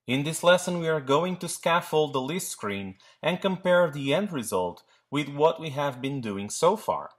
In this lesson, we are going to scaffold the list screen and compare the end result with what we have been doing so far.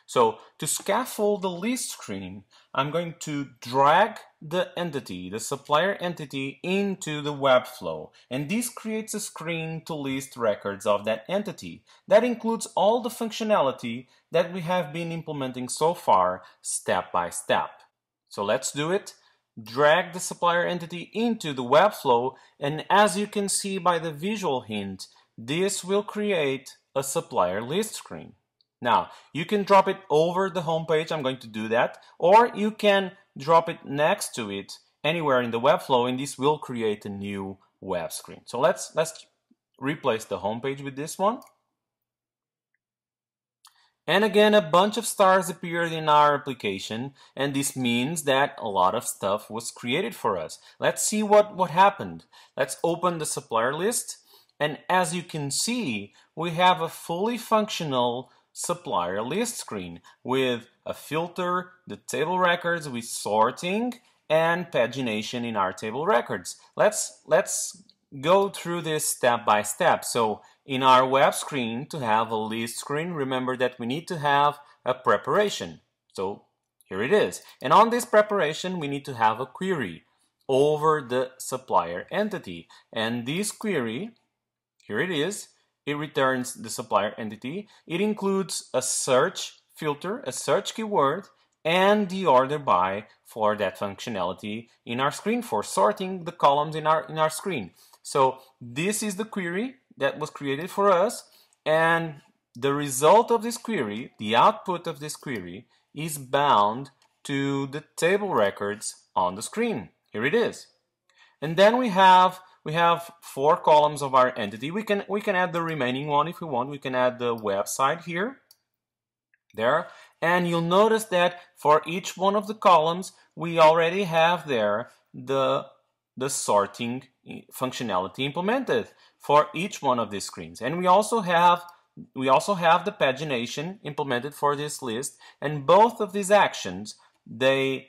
So, to scaffold the list screen, I'm going to drag the entity, the supplier entity, into the web flow. And this creates a screen to list records of that entity. That includes all the functionality that we have been implementing so far, step by step. So let's do it. Drag the supplier entity into the web flow, and as you can see by the visual hint, this will create a supplier list screen. Now, you can drop it over the home page, I'm going to do that, or you can drop it next to it anywhere in the web flow, and this will create a new web screen. So let's replace the home page with this one. And again, a bunch of stars appeared in our application, and this means that a lot of stuff was created for us. Let's see what happened. Let's open the supplier list, and as you can see, we have a fully functional supplier list screen with a filter, the table records with sorting, and pagination in our table records. Let's go through this step by step. So in our web screen, to have a list screen, remember that we need to have a preparation. So here it is. And on this preparation, we need to have a query over the supplier entity. And this query, here it is, it returns the supplier entity. It includes a search filter, a search keyword, and the order by for that functionality in our screen, for sorting the columns in our screen. So this is the query that was created for us, and the result of this query, the output of this query, is bound to the table records on the screen. Here it is. And then we have 4 columns of our entity. We can add the remaining one if we want. We can add the website here, there, and you'll notice that for each one of the columns we already have there the sorting functionality implemented for each one of these screens. And we also have the pagination implemented for this list, and both of these actions, they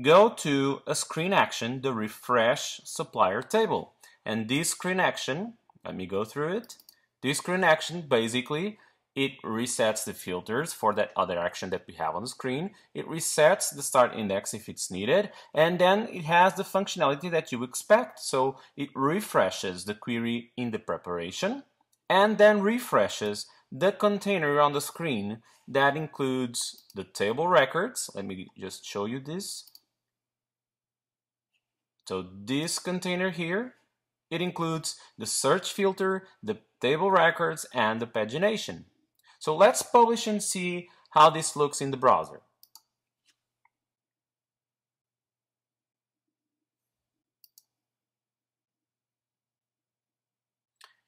go to a screen action, the refresh supplier table. And this screen action, let me go through it. This screen action, basically, it resets the filters for that other action that we have on the screen. It resets the start index if it's needed, and then it has the functionality that you expect. So it refreshes the query in the preparation, and then refreshes the container on the screen that includes the table records. Let me just show you this. So this container here, it includes the search filter, the table records, and the pagination. So let's publish and see how this looks in the browser.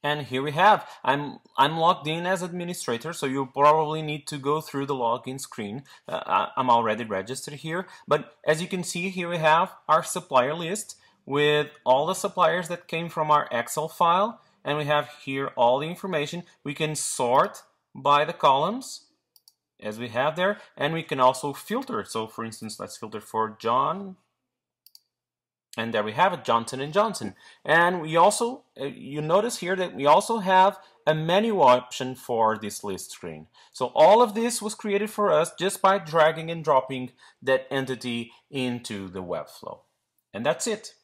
And here we have, I'm logged in as administrator, so you probably need to go through the login screen. I'm already registered here, but as you can see, here we have our supplier list with all the suppliers that came from our Excel file, and we have here all the information. We can sort by the columns as we have there, and we can also filter. So for instance, let's filter for John, and there we have it, Johnson & Johnson. And we also, you notice here that we also have a menu option for this list screen. So all of this was created for us just by dragging and dropping that entity into the web flow. And that's it.